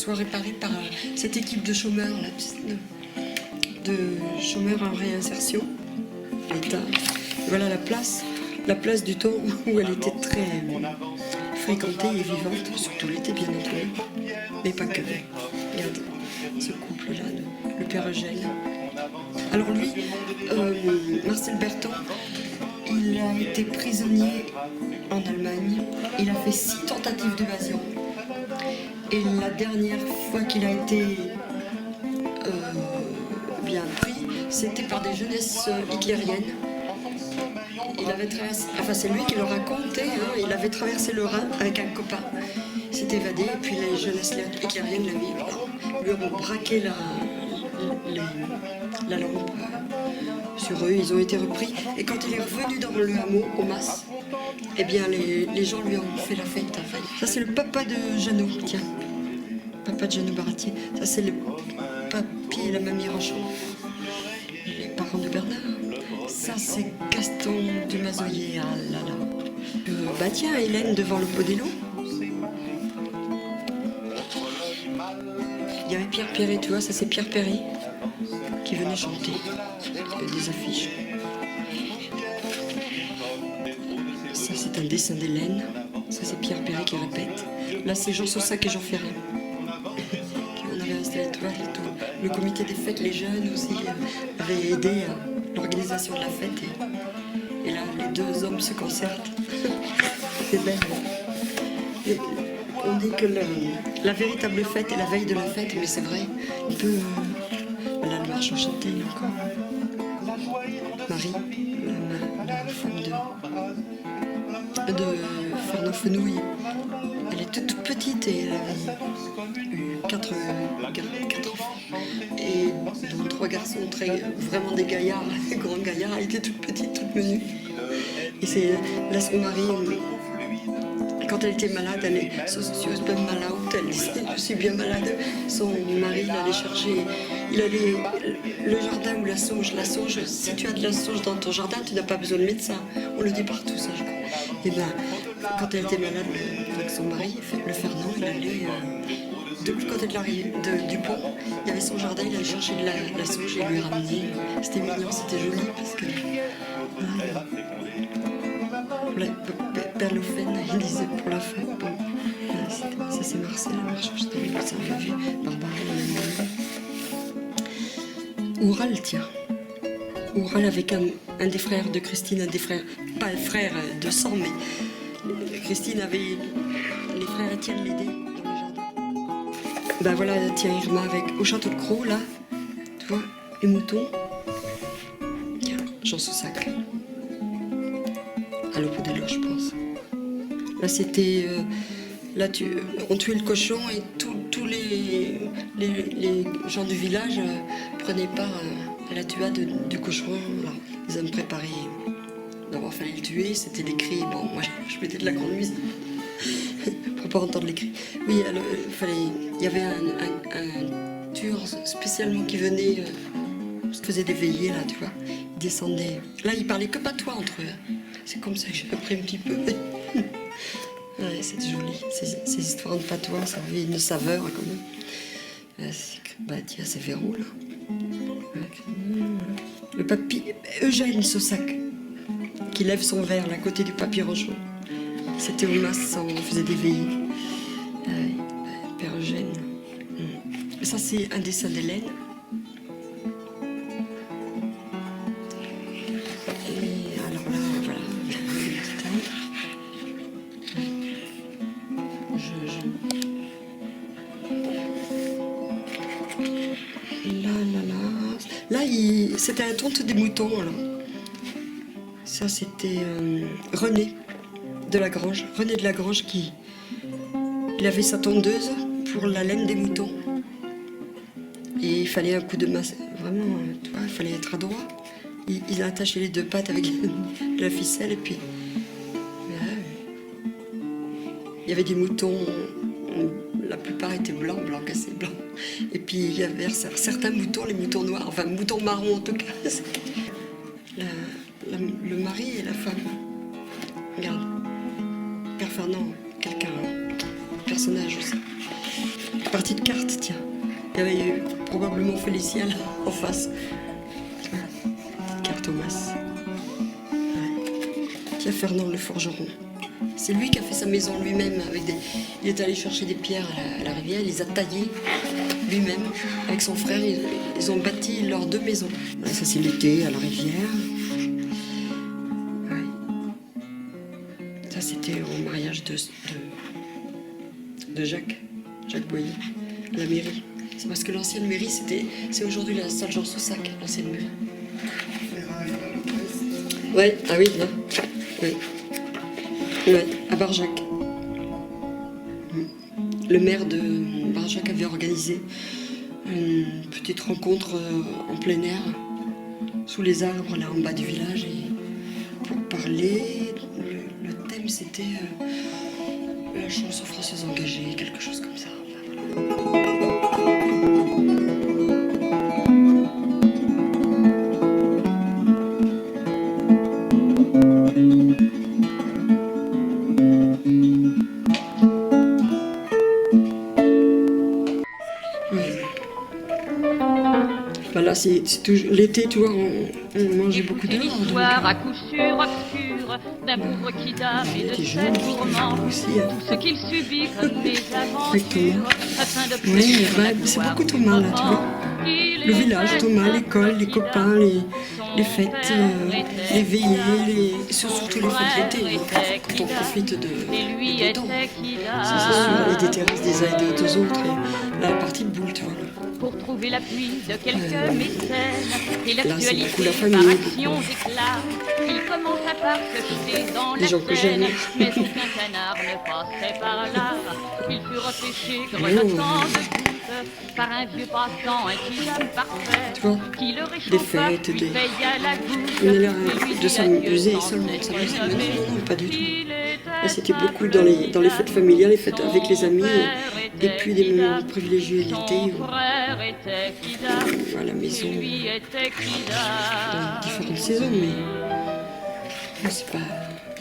soit réparé par cette équipe de chômeurs, là, de chômeurs en réinsertion. L'État. Voilà la place du temps où elle était très fréquentée et vivante, surtout l'été bien entendu, mais pas que. Regarde ce couple-là, le père Eugène. Alors lui, Marcel Berton, il a été prisonnier en Allemagne. Il a fait 6 tentatives d'évasion. Et la dernière fois qu'il a été bien pris, c'était par des jeunesses hitlériennes. Il avait traversé, enfin c'est lui qui le racontait, hein, il avait traversé le Rhin avec un copain. Il s'est évadé et puis les jeunesses hitlériennes lui ont braqué la lampe sur eux, ils ont été repris. Et quand il est revenu dans le hameau, au Mas, eh bien les gens lui ont fait la fête. Ça c'est le papa de Jeannot, tiens. Papa de Jeannot Baratier. Ça c'est le papy et la mamie Rochon. Les parents de Bernard. Ça c'est Gaston du Mazoyer. Ah là là. Bah tiens, Hélène devant le pot d'élo. Il y avait Pierre Perret, tu vois, ça c'est Pierre Perret qui venait chanter des affiches. Ça c'est un dessin d'Hélène. Ça c'est Pierre Perret qui répète. Là c'est Jean Saussac et Jean Ferré. On avait installé tout, le comité des fêtes, les jeunes aussi avaient aidé à l'organisation de la fête. Et là les deux hommes se concertent. C'est belle. Et on dit que la véritable fête est la veille de la fête, mais c'est vrai. On peut... Là, le marche au châtaignes encore. Marie, la femme de Fernand Fenouil. Elle est toute petite et elle a eu 4 enfants. Et dont 3 garçons vraiment des gaillards, des grands gaillards. Elle était toute petite, toute menue. Et c'est là son mari... Quand elle était malade, elle est soucieuse, même malade, elle disait je suis bien malade. Son mari l'allait chercher, il allait le jardin ou la sauge. La sauge, si tu as de la sauge dans ton jardin, tu n'as pas besoin de médecin. On le dit partout, ça je crois. Et bien, quand elle était malade, avec son mari, le Fernand, il allait de l'autre côté du pont, il y avait son jardin, il allait chercher de la sauge et lui ramener. C'était mignon, c'était joli parce que. Père Lofen, il disait pour la fête. Bon, ça c'est Marcel, je t'avais vu ça, on l'a vu. Barbara, Oural, tiens. Oural avec un des frères de Christine, un des frères, pas un frère de sang, mais Christine avait les frères Étienne l'aider dans le jardin. Ben voilà, tiens, Irma avec au château de Crau, là, tu vois, les moutons. Tiens, Jean Saussac. À l'opposé de l'eau, je pense. Là, c'était... on tuait le cochon et tous les gens du village prenaient part à la tuade du cochon. Alors, ils avaient préparé. D'abord, il fallait le tuer, c'était des cris. Bon, moi, je mettais de la grande musique pour pas entendre les cris. Oui, il y avait un tueur spécialement qui venait, faisait des veillées, là, tu vois. Il descendait. Là, ils parlaient que patois entre eux. C'est comme ça que j'ai appris un petit peu. Ouais, c'est joli. Ces histoires de patois, ça avait une saveur quand même. Bah tiens, c'est Véro là. Le papy Eugène Saussac qui lève son verre là, à côté du papy Rochon. C'était au Mas, on faisait des veillées. Père Eugène. Ça, c'est un dessin d'Hélène. Là, c'était un tonte des moutons. Alors. Ça, c'était René de Lagrange. René de Lagrange il avait sa tondeuse pour la laine des moutons. Et il fallait un coup de masse. Vraiment, tu vois, il fallait être adroit. Il a attaché les 2 pattes avec de la ficelle et puis... Il y avait des moutons, la plupart étaient blancs, cassés, blancs. Et puis il y avait certains moutons, les moutons noirs, enfin moutons marrons en tout cas. Le mari et la femme. Regarde, Père Fernand, un personnage aussi. partie de cartes, tiens. Il y avait probablement Félicia là, en face. Carte Thomas. Ouais. Tiens, Fernand le forgeron. C'est lui qui a fait sa maison lui-même. Il est allé chercher des pierres à la rivière, il les a taillées lui-même. Avec son frère, ils ont bâti leurs 2 maisons. Voilà, ça c'est l'été à la rivière. Ouais. Ça c'était au mariage de Jacques Boyer, à la mairie. C'est parce que l'ancienne mairie, c'est aujourd'hui la salle Jean Saussac, l'ancienne mairie. Ouais, ah oui, là. Ouais. Ouais, à Barjac. Le maire de Barjac avait organisé une petite rencontre en plein air, sous les arbres, là en bas du village, et pour parler. Le thème c'était la chanson française engagée, quelque chose comme ça. Voilà, c'est toujours l'été, tu vois, on mangeait beaucoup dehors. L'histoire à coup sûr obscure d'un pauvre qui dame et de ses tourments, tout ce qu'il subit comme des aventures afin de oui, c'est beaucoup Thomas là, tu vois. Le village, Thomas, l'école, les copains, les fêtes, les veillées, surtout les fêtes d'été, quand on profite de dedans. Ça c'est sûr, et des terrasses des uns et des autres, et la partie de boule, tu vois. Pour trouver l'appui de quelques mécènes et l'actualité la famille, par action d'éclat, il commença par se jeter dans la Seine, mais aucun canard ne passait par là. Il fut repêché grelottant de gouttes par un vieux passant, un petit homme parfait, qui le réchauffa, puis paya la goutte. On a l'air de s'amuser seulement, de s'amuser, mais non, pas du tout. Là, c'était beaucoup dans les fêtes familiales, les fêtes avec les amis, et puis des moments privilégiés l'été, à la maison, dans différentes saisons, mais c'est pas...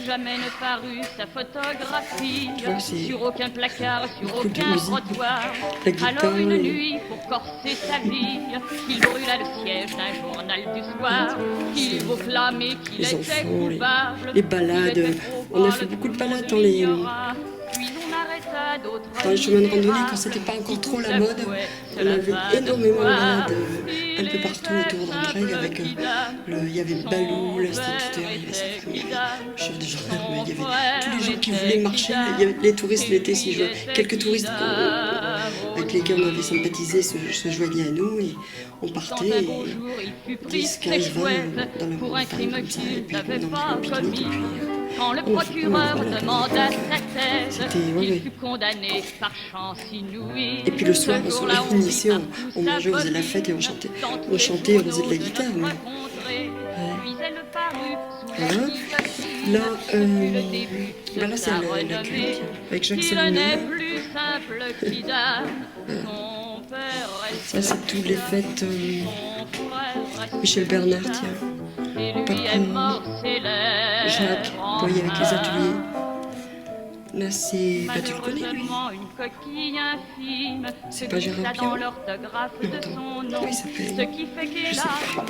Jamais ne parut sa photographie vois, sur aucun placard, sur aucun musique, trottoir. guitare, Alors une nuit, pour corser sa vie, il brûla le siège d'un journal du soir. Il faut clamer qu'il les était enfants, coupable. les balades. On a fait beaucoup de balades dans les chemins de randonnée quand c'était pas encore trop la mode. On avait énormément de balades un peu partout autour d'Entraigues avec il y avait Balou, l'instituteur, il y avait le chef de gendarme, il y avait tous les gens qui voulaient marcher, il y avait les touristes l'été, quelques touristes avec lesquels on avait sympathisé se joignaient à nous et on partait 10, 15, 20 dans la montagne comme ça et puis on entrait au pique-nique. Quand le procureur demanda sa thèse, ouais. il fut condamné par chance inouïe. Et puis le soir, on se réunissait, on mangeait, on faisait la fête et on chantait, on faisait de la guitare. Mais... Voilà. Là, c'est la cuite avec Jacques Salomon. Ça, c'est toutes les fêtes. Michel Bernard, tiens. Jacques, Boyer avec les ateliers. Là, c'est... Bah, tu le connais, lui. C'est pas Gérard Pion. Non, attends. Comment il s'appelle? Je sais pas.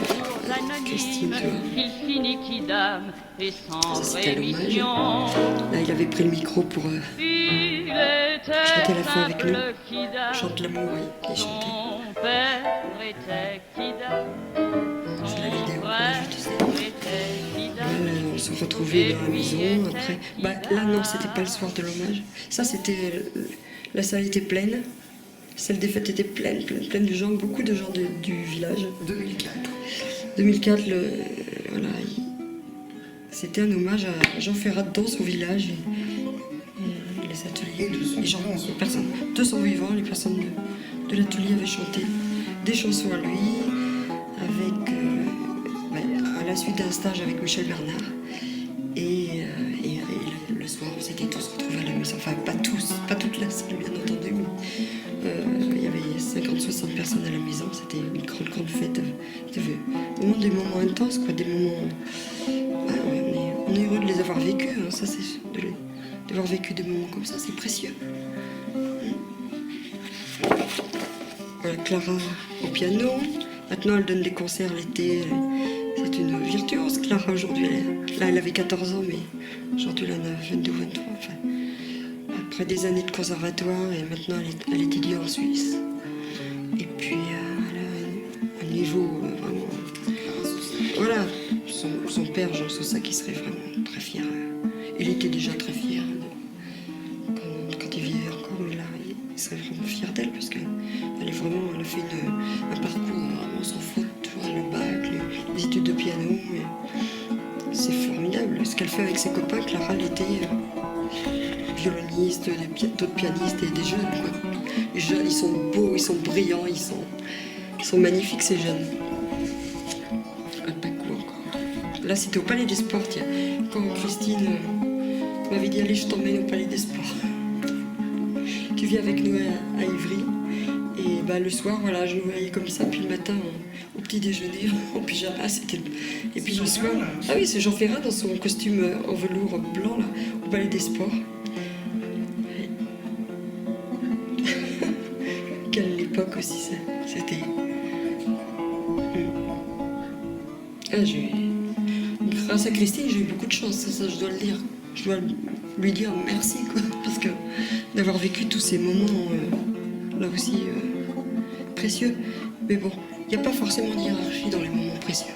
Christine, tu vois. Ça, c'était l'hommage. Là, il avait pris le micro pour chanter la fin avec nous. Chante l'amour, oui. Il chantait. C'est la vidéo qu'on a vue, tu sais. On se retrouvait dans la maison, après... Bah, là, non, c'était pas le soir de l'hommage. Ça, c'était... La salle était pleine. Celle des fêtes était pleine de gens, beaucoup de gens du village. 2004, voilà, c'était un hommage à Jean Ferrat dans son village. Et les ateliers, les personnes de son vivant, les personnes de l'atelier avaient chanté des chansons à lui, avec... à la suite d'un stage avec Michel Bernard. Et le soir, on s'était tous retrouvés à la maison. Enfin, pas tous, pas toute la salle, bien entendu, mais il y avait 50-60 personnes à la maison. C'était une grande fête. Vraiment des moments intenses, quoi, des moments... on est heureux de les avoir vécus, hein, ça c'est... D'avoir vécu des moments comme ça, c'est précieux. Voilà, Clara au piano. Maintenant, elle donne des concerts l'été. C'est une virtuose, Clara, aujourd'hui. Là, elle avait 14 ans, mais aujourd'hui, elle en a 22, 23. Enfin, après des années de conservatoire, et maintenant, elle étudie en Suisse. Et puis, elle a un niveau vraiment... Voilà, son père, Jean Sosa, qui serait vraiment très fier. Il était déjà très fier quand il vivait encore, mais là, il serait vraiment fier d'elle, parce qu'elle a fait un parcours vraiment sans faute, le bac, les études de piano. C'est formidable. Ce qu'elle fait avec ses copains, Clara, elle était violoniste, d'autres pianistes et des jeunes, quoi. Les jeunes, ils sont beaux, ils sont brillants, ils sont magnifiques, ces jeunes. Pas court encore. Là, c'était au Palais des Sports, tiens. Quand Christine m'avait dit, allez, je t'emmène au Palais des Sports. Tu viens avec nous à Ivry. Et le soir, voilà, je me voyais comme ça, puis le matin, au petit déjeuner, en pyjama, c'était... Et puis le soir, ah oui, c'est Jean Ferrat dans son costume en velours blanc, là, au Palais des Sports. Quelle époque aussi, ça. C'était... Grâce à Christine, j'ai eu beaucoup de chance, ça je dois le dire. Je dois lui dire merci, quoi, parce que d'avoir vécu tous ces moments, là aussi... précieux, mais bon, il n'y a pas forcément de hiérarchie dans les moments précieux.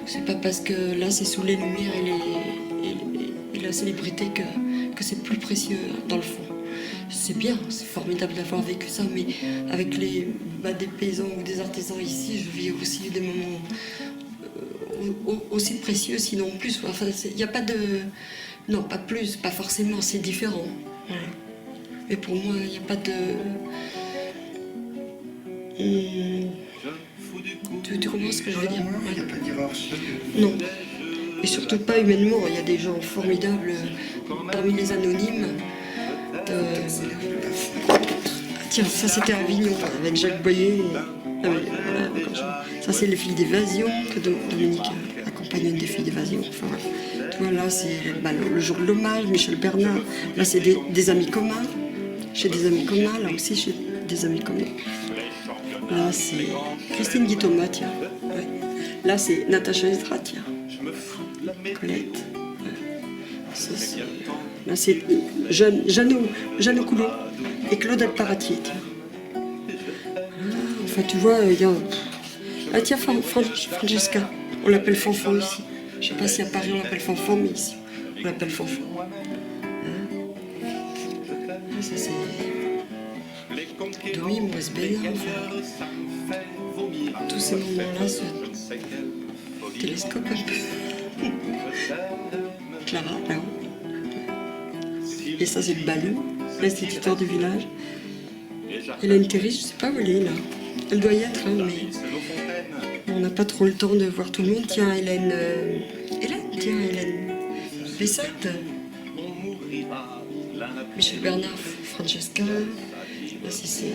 C'est pas parce que là c'est sous les lumières et la célébrité que c'est plus précieux dans le fond. C'est bien, c'est formidable d'avoir vécu ça, mais avec des paysans ou des artisans ici, je vis aussi des moments aussi précieux, sinon plus. Enfin, il n'y a pas de... Non, pas plus, pas forcément, c'est différent. Voilà. Mais pour moi, il n'y a pas de... Tu comprends ce que je veux dire? Il n'y a pas de hiérarchie. Non. Et surtout pas humainement. Il y a des gens formidables parmi les anonymes. Tiens, ça c'était à Avignon avec Jacques Boyer. Ça c'est les filles d'évasion que Dominique accompagne une des filles d'évasion. Enfin, voilà. Tu vois, là c'est le jour de l'hommage, Michel Bernard. Là c'est des amis communs. Chez des amis communs, là aussi chez des amis communs. Là, c'est Christine Guy-Thomas, tiens. Ouais. Là, c'est Natacha Ezra, tiens. Colette. Ouais. Là, c'est Jeanne Coulon et Claude Alparatier, tiens. Enfin, tu vois, il y a... Ah, tiens, Francesca. On l'appelle Fanfan ici. Je ne sais pas si à Paris on l'appelle Fanfan, mais ici, on l'appelle Fanfan. Ça, c'est... Domi, Maurice Bénard, enfin, tous ces moments-là, ce télescope un peu. Clara, là-haut. Et ça, c'est le ballon, l'instituteur du village. Hélène Théry, je ne sais pas où elle est, là. Elle doit y être, hein, mais on n'a pas trop le temps de voir tout le monde. Tiens, Hélène Bessette. Michel Bernard, Francesca. Là, c'est...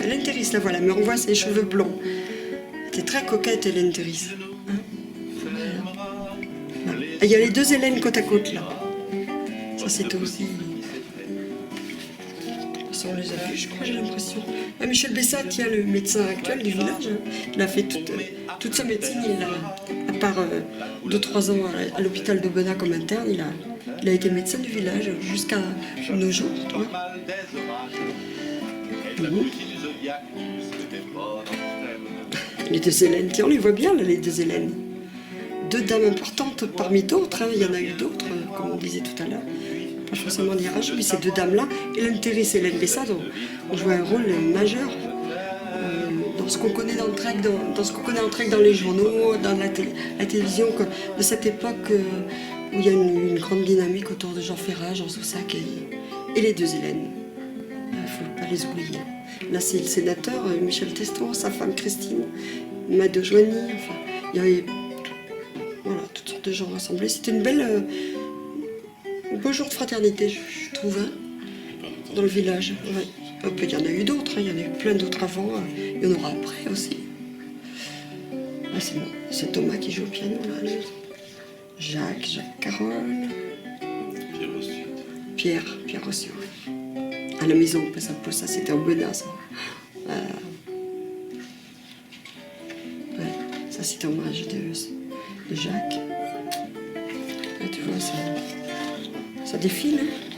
Hélène Théry, là, voilà, mais on voit ses cheveux blonds. C'était très coquette, Hélène Théry. Hein, voilà. Il y a les deux Hélène côte à côte, là. Ça, c'est aussi... Ça, on les a vus, je crois, j'ai l'impression. Ah, Michel Bessat, tiens, le médecin actuel du village, hein, il a fait toute sa médecine, à part 2-3 ans à l'hôpital de Benas comme interne, il a été médecin du village jusqu'à nos jours, tu vois. Les deux Hélènes, tiens, on les voit bien, là, les deux Hélènes. Deux dames importantes parmi d'autres, hein. Il y en a eu d'autres, comme on disait tout à l'heure. Pas forcément de hiérarchie, mais ces deux dames-là, Hélène Théry et Hélène Bessat, ont joué un rôle majeur dans ce qu'on connaît dans le trek, dans ce qu'on connaît en trek dans les journaux, dans la télévision, de cette époque où il y a une grande dynamique autour de Jean Ferrat, Jean Soussac et les deux Hélènes. Il ne faut pas les oublier. Là, c'est le sénateur Michel Teston, sa femme Christine, Mado Joigny, enfin, il y avait voilà, toutes sortes de gens rassemblés. C'était une belle... un beau jour de fraternité, je trouve, hein, dans le village. Ouais. Il y en a eu d'autres, hein, il y en a eu plein d'autres avant, il y en aura après aussi. Ah, c'est Thomas qui joue au piano, là. Jacques Carole. Pierre Rossio. à la maison, par exemple. Ça, c'était en Benas. Ouais, ça, c'était hommage de Jacques. Là, tu vois, ça défile. Hein.